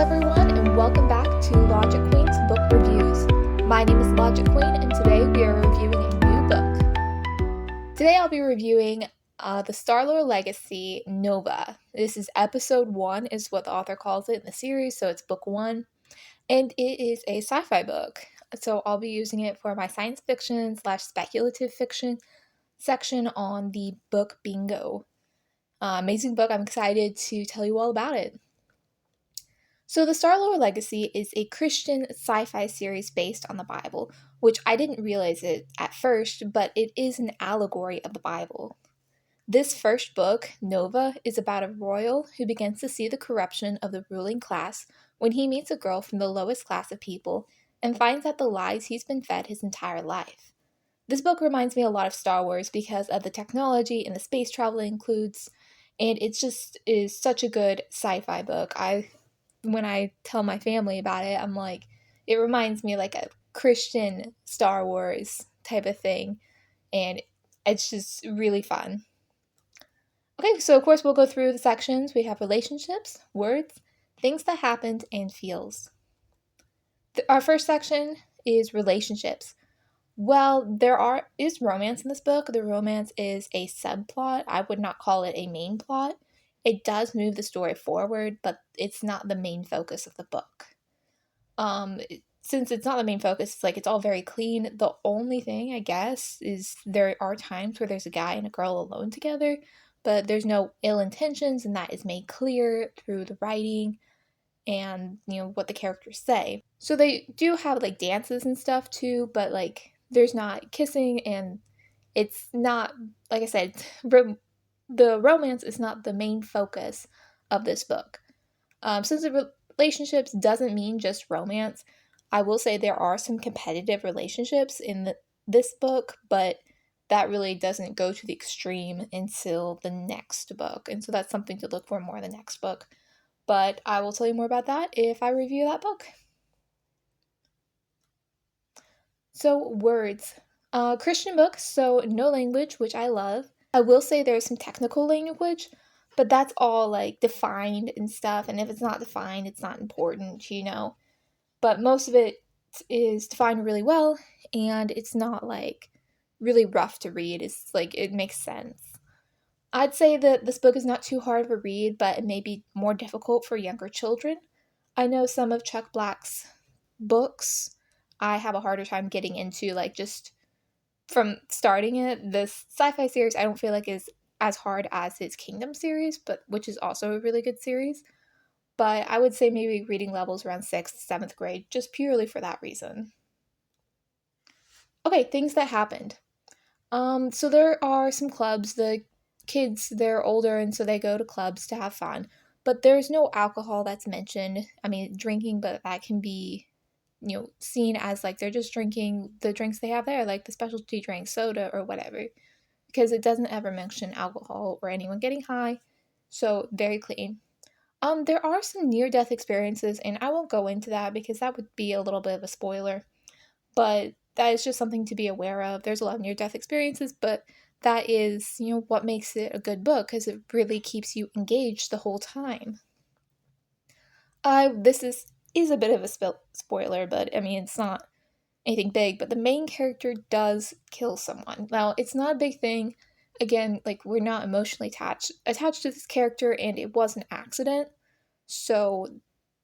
everyone, and welcome back to Logic Queen's Book Reviews. My name is Logic Queen, and today we are reviewing a new book. Today I'll be reviewing the Starlore Legacy, Nova. This is episode 1, is what the author calls it in the series, so it's book 1. And it is a sci-fi book, so I'll be using it for my science fiction / speculative fiction section on the book bingo. Amazing book. I'm excited to tell you all about it. So the Starlore Legacy is a Christian sci-fi series based on the Bible, which I didn't realize it at first, but it is an allegory of the Bible. This first book, Nova, is about a royal who begins to see the corruption of the ruling class when he meets a girl from the lowest class of people and finds out the lies he's been fed his entire life. This book reminds me a lot of Star Wars because of the technology and the space travel it includes, and it just is such a good sci-fi book. When I tell my family about it, I'm like, it reminds me like a Christian Star Wars type of thing, and it's just really fun. Okay, so of course we'll go through the sections. We have relationships, words, things that happened, and feels. Our first section is relationships. Well, there is romance in this book. The romance is a subplot. I would not call it a main plot. It does move the story forward, but it's not the main focus of the book. Since it's not the main focus, it's all very clean. The only thing, I guess, is there are times where there's a guy and a girl alone together, but there's no ill intentions, and that is made clear through the writing and, what the characters say. So they do have, dances and stuff, too, but, there's not kissing, and it's not, like I said, the romance is not the main focus of this book. Since the relationships doesn't mean just romance, I will say there are some competitive relationships in this book, but that really doesn't go to the extreme until the next book. And so that's something to look for more in the next book. But I will tell you more about that if I review that book. So, words. Christian book, so no language, which I love. I will say there's some technical language, but that's all defined and stuff, and if it's not defined, it's not important, But most of it is defined really well, and it's not really rough to read. It's it makes sense. I'd say that this book is not too hard of a read, but it may be more difficult for younger children. I know some of Chuck Black's books I have a harder time getting into, just from starting it. This sci-fi series I don't feel like is as hard as his Kingdom series, which is also a really good series. But I would say maybe reading levels around 6th, 7th grade, just purely for that reason. Okay, things that happened. So there are some clubs. The kids, they're older, and so they go to clubs to have fun. But there's no alcohol that's mentioned. I mean, drinking, but that can be seen as they're just drinking the drinks they have there, the specialty drink, soda, or whatever, because it doesn't ever mention alcohol or anyone getting high, so very clean. There are some near-death experiences, and I won't go into that because that would be a little bit of a spoiler, but that is just something to be aware of. There's a lot of near-death experiences, but that is, what makes it a good book, because it really keeps you engaged the whole time. This is a bit of a spoiler, but I mean, it's not anything big, but the main character does kill someone. Now, it's not a big thing. Again, we're not emotionally attached to this character, and it was an accident. So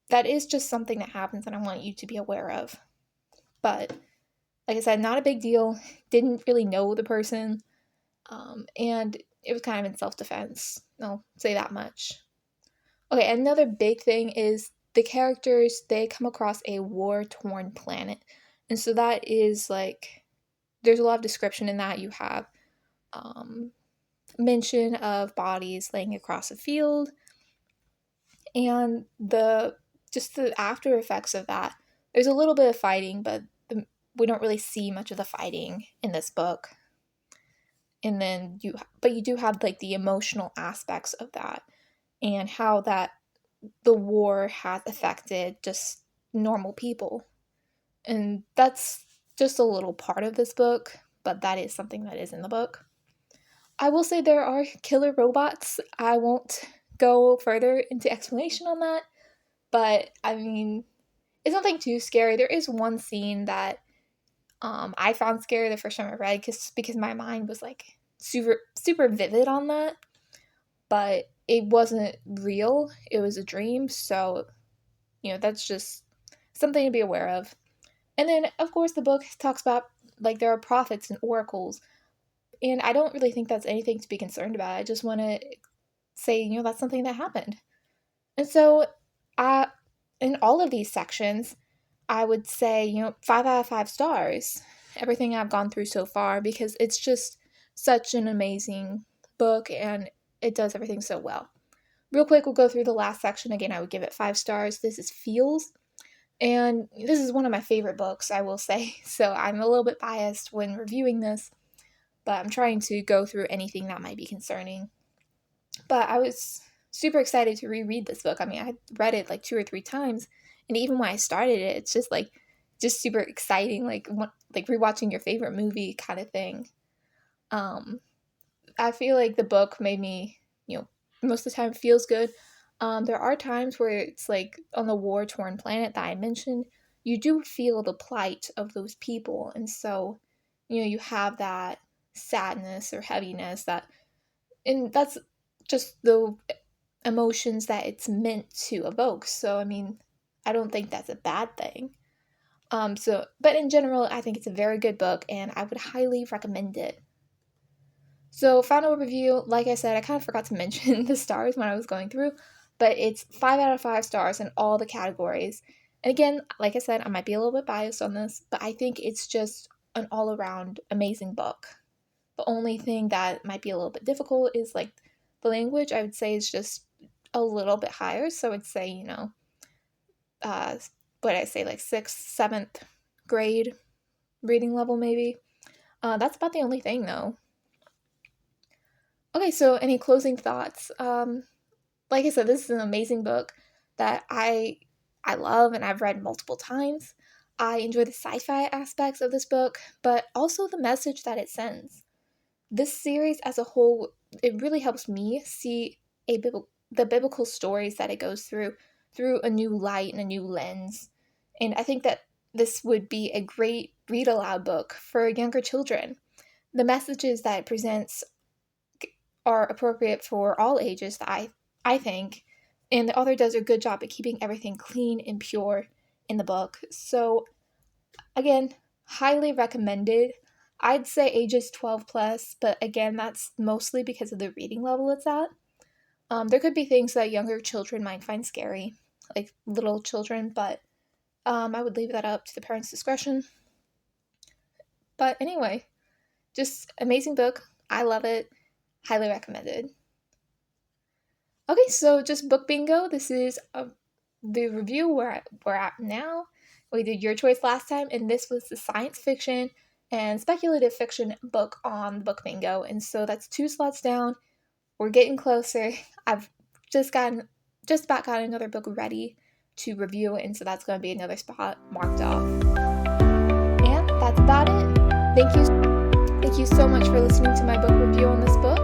that is just something that happens, and I want you to be aware of. But like I said, not a big deal. Didn't really know the person, and it was kind of in self-defense. I'll say that much. Okay, another big thing is the characters, they come across a war-torn planet. And so that is there's a lot of description in that. You have mention of bodies laying across a field, and the after effects of that. There's a little bit of fighting, but we don't really see much of the fighting in this book. And then you do have the emotional aspects of that, and how that the war has affected just normal people. And that's just a little part of this book, but that is something that is in the book. I will say there are killer robots. I won't go further into explanation on that, But I mean, it's nothing too scary. There is one scene that I found scary the first time I read because my mind was like super vivid on that, but it wasn't real. It was a dream, so that's just something to be aware of. And then of course the book talks about like there are prophets and oracles, and I don't really think that's anything to be concerned about. I just want to say, that's something that happened. And so, uh, in all of these sections, I would say, 5 out of 5 stars. Everything I've gone through so far, because it's just such an amazing book and it does everything so well. Real quick, we'll go through the last section. Again, I would give it 5 stars. This is Feels. And this is one of my favorite books, I will say. So I'm a little bit biased when reviewing this, but I'm trying to go through anything that might be concerning. But I was super excited to reread this book. I mean, I read it like 2 or 3 times, and even when I started it, it's just super exciting, like rewatching your favorite movie kind of thing. I feel like the book made me, most of the time feels good. There are times where it's like on the war-torn planet that I mentioned, you do feel the plight of those people, and so, you have that sadness or heaviness and that's just the emotions that it's meant to evoke. So, I mean, I don't think that's a bad thing. But in general, I think it's a very good book, and I would highly recommend it. So, final review, like I said, I kind of forgot to mention the stars when I was going through, but it's 5 out of 5 stars in all the categories. And again, like I said, I might be a little bit biased on this, but I think it's just an all-around amazing book. The only thing that might be a little bit difficult is like the language. I would say is just a little bit higher. So I'd say, what I say, like 6th, 7th grade reading level maybe. That's about the only thing though. Okay, so any closing thoughts? Like I said, this is an amazing book that I love and I've read multiple times. I enjoy the sci-fi aspects of this book, but also the message that it sends. This series as a whole, it really helps me see the biblical stories that it goes through a new light and a new lens. And I think that this would be a great read aloud book for younger children. The messages that it presents are appropriate for all ages, I think, and the author does a good job at keeping everything clean and pure in the book. So, again, highly recommended. I'd say ages 12 plus, but again, that's mostly because of the reading level it's at. There could be things that younger children might find scary, like little children, but I would leave that up to the parents' discretion. But anyway, just amazing book. I love it. Highly recommended. Okay, so just book bingo. This is the review we're at now. We did your choice last time, and this was the science fiction and speculative fiction book on the book bingo. And so that's 2 slots down. We're getting closer. I've just about got another book ready to review, and so that's going to be another spot marked off. And that's about it. Thank you so much for listening to my book review on this book.